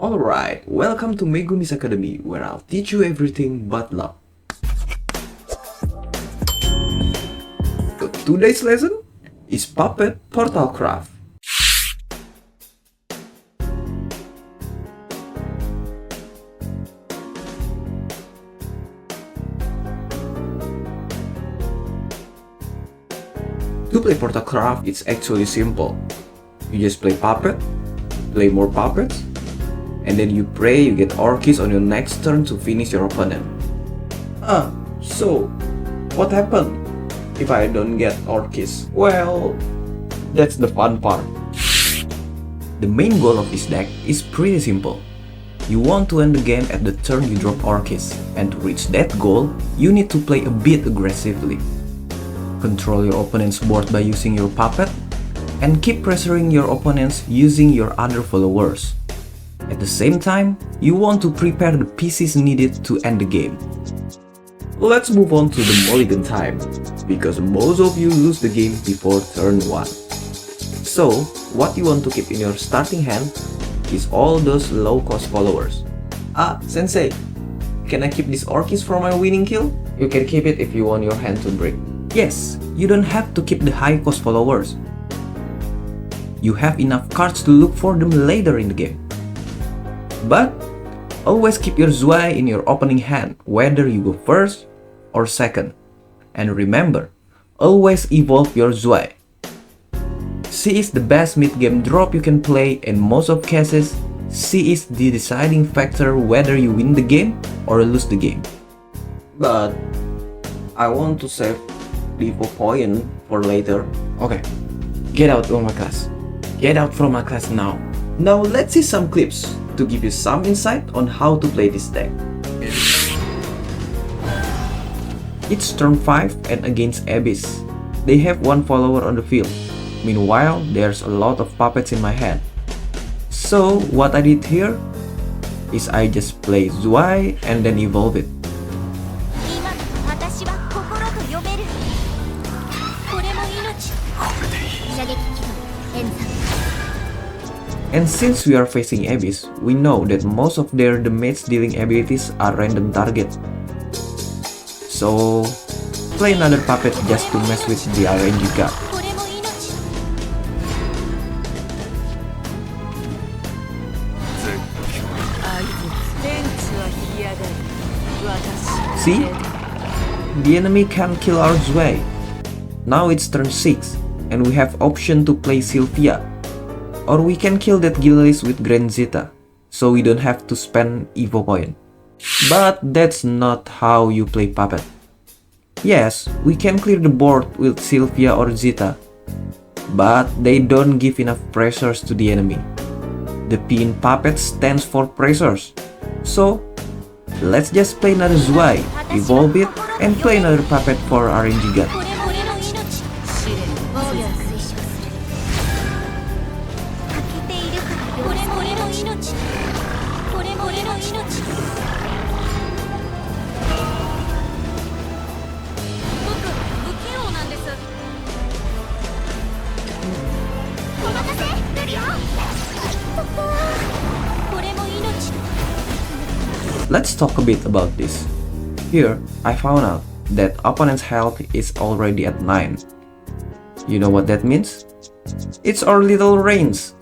Alright, welcome to Megumi's Academy, where I'll teach you everything but love. So today's lesson is Puppet Portalcraft. To play Portalcraft, it's actually simple. You just play Puppet, play more puppets, and then you pray you get orchis on your next turn to finish your opponent. So what happened if I don't get orchis? Well, that's the fun part. The main goal of this deck is pretty simple. You want to end the game at the turn you drop orchis, and to reach that goal, you need to play a bit aggressively. Control your opponent's board by using your puppet, and keep pressuring your opponents using your other followers. At the same time, you want to prepare the pieces needed to end the game. Let's move on to the Mulligan time, because most of you lose the game before turn 1. So, what you want to keep in your starting hand is all those low-cost followers. Sensei, can I keep these orchis for my winning kill? You can keep it if you want your hand to break. Yes, you don't have to keep the high-cost followers. You have enough cards to look for them later in the game. But always keep your Zwei in your opening hand, whether you go first or second. And remember, always evolve your Zwei. C is the best mid-game drop you can play, and most of cases, C is the deciding factor whether you win the game or lose the game. But I want to save the point for later. Okay, get out of my class. Get out from my class now. Now let's see some clips to give you some insight on how to play this deck. It's turn 5 and against Abyss. They have one follower on the field. Meanwhile, there's a lot of puppets in my hand. So what I did here is I just play Zwei and then evolve it. And since we are facing Abyss, we know that most of their damage dealing abilities are random target. So play another puppet just to mess with the RNG card. See? The enemy can't kill our Zwei. Now it's turn 6 and we have option to play Sylvia. Or we can kill that Gillis with Grand Zeta, so we don't have to spend Evo point. But that's not how you play Puppet. Yes, we can clear the board with Sylvia or Zeta, but they don't give enough pressures to the enemy. The P in Puppet stands for pressures, so let's just play another Zwei, evolve it, and play another Puppet for RNG God. Let's talk a bit about this. Here, I found out that opponent's health is already at 9. You know what that means? It's our little range.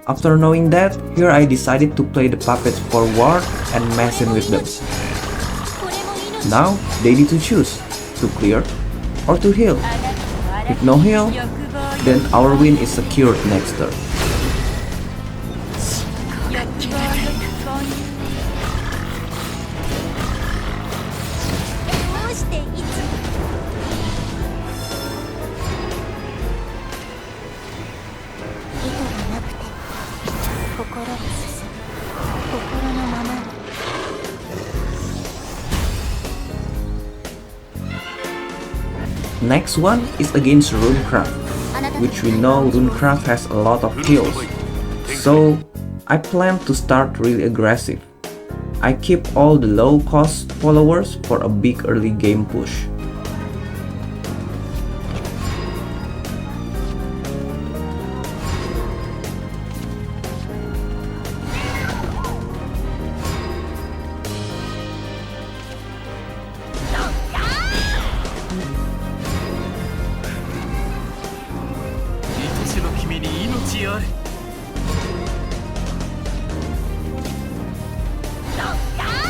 After knowing that, here I decided to play the puppets for ward and messing with them. Now, they need to choose to clear or to heal. If no heal, then our win is secured next turn. Next one is against Runecraft, which we know Runecraft has a lot of heals. So I plan to start really aggressive. I keep all the low cost followers for a big early game push.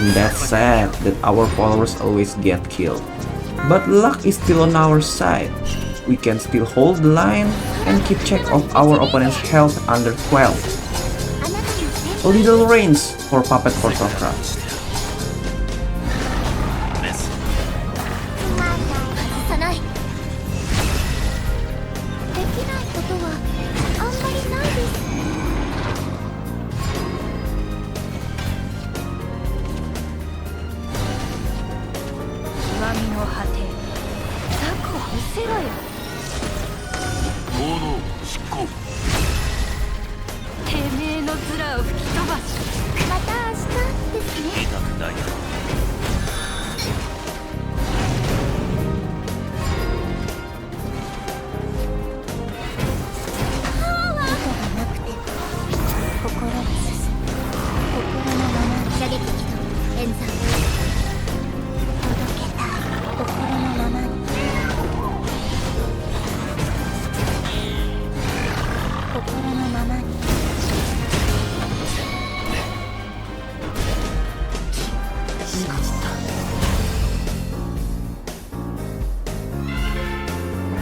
And that's sad that our followers always get killed. But luck is still on our side. We can still hold the line and keep track of our opponent's health under 12. A little range for Puppet Portalcraft.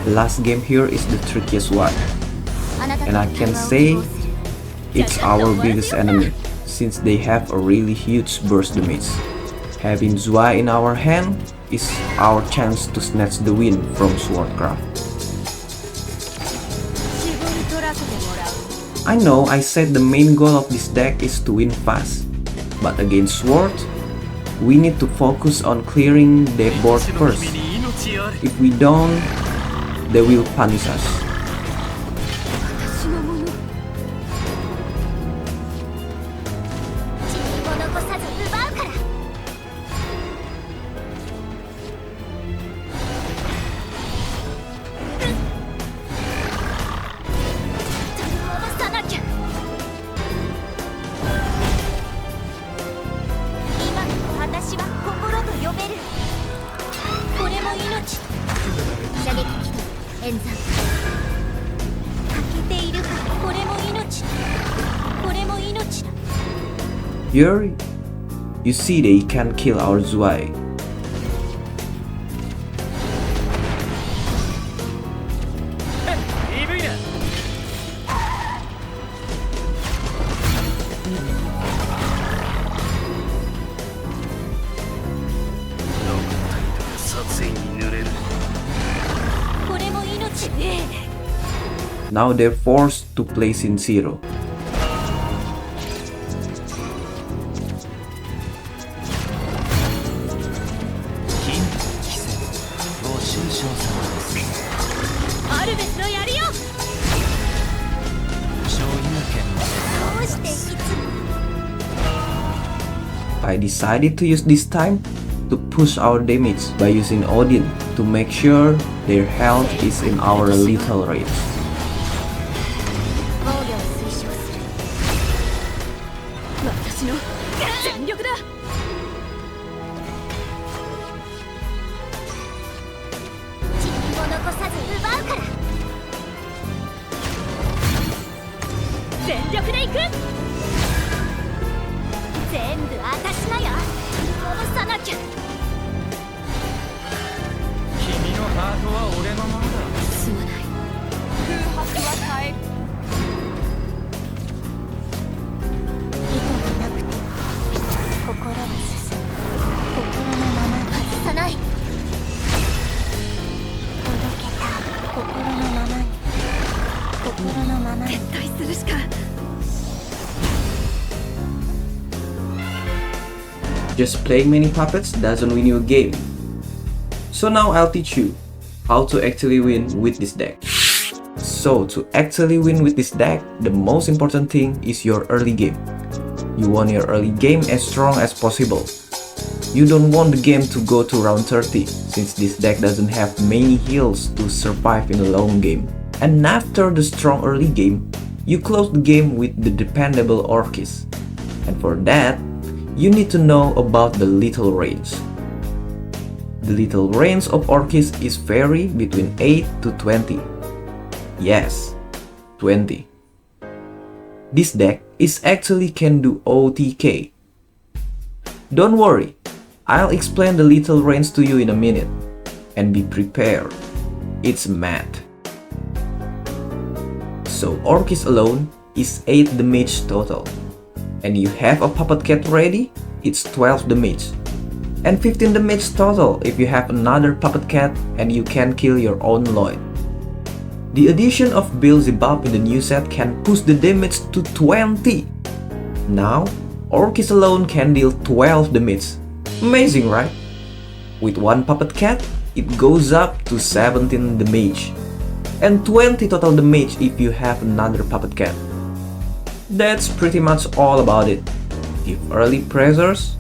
The last game here is the trickiest one, and I can say it's our biggest enemy, since they have a really huge burst damage. Having Zwei in our hand is our chance to snatch the win from Swordcraft. I know I said the main goal of this deck is to win fast, but against Sword, we need to focus on clearing their board first. If we don't, they will punish us. Here, you see they can kill our Zwei. Now they're forced to place in 0. I decided to use this time to push our damage by using Odin to make sure their health is in our lethal range. Just playing many puppets doesn't win you a game. So now I'll teach you how to actually win with this deck. So to actually win with this deck, the most important thing is your early game. You want your early game as strong as possible. You don't want the game to go to round 30, since this deck doesn't have many heals to survive in a long game. And after the strong early game, you close the game with the dependable Orchis. And for that, you need to know about the lethal range. The lethal range of Orchis is vary between 8 to 20. Yes, 20. This deck is actually can do OTK. Don't worry, I'll explain the little range to you in a minute. And be prepared, it's mad. So Orchis alone is 8 damage total. And you have a Puppet Cat ready, it's 12 damage. And 15 damage total if you have another Puppet Cat and you can kill your own Lloyd. The addition of Beelzebub in the new set can push the damage to 20. Now, Orchis alone can deal 12 damage. Amazing, right? With one Puppet Cat, it goes up to 17 damage. And 20 total damage if you have another Puppet Cat. That's pretty much all about it. Give early pressures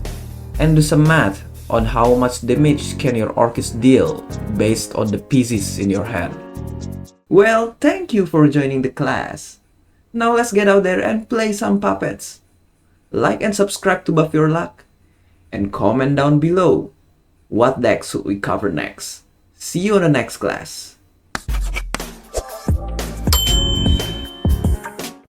and do some math on how much damage can your Orchis deal based on the pieces in your hand. Well, thank you for joining the class. Now let's get out there and play some puppets. Like and subscribe to buff your luck. And comment down below what deck should we cover next. See you on the next class.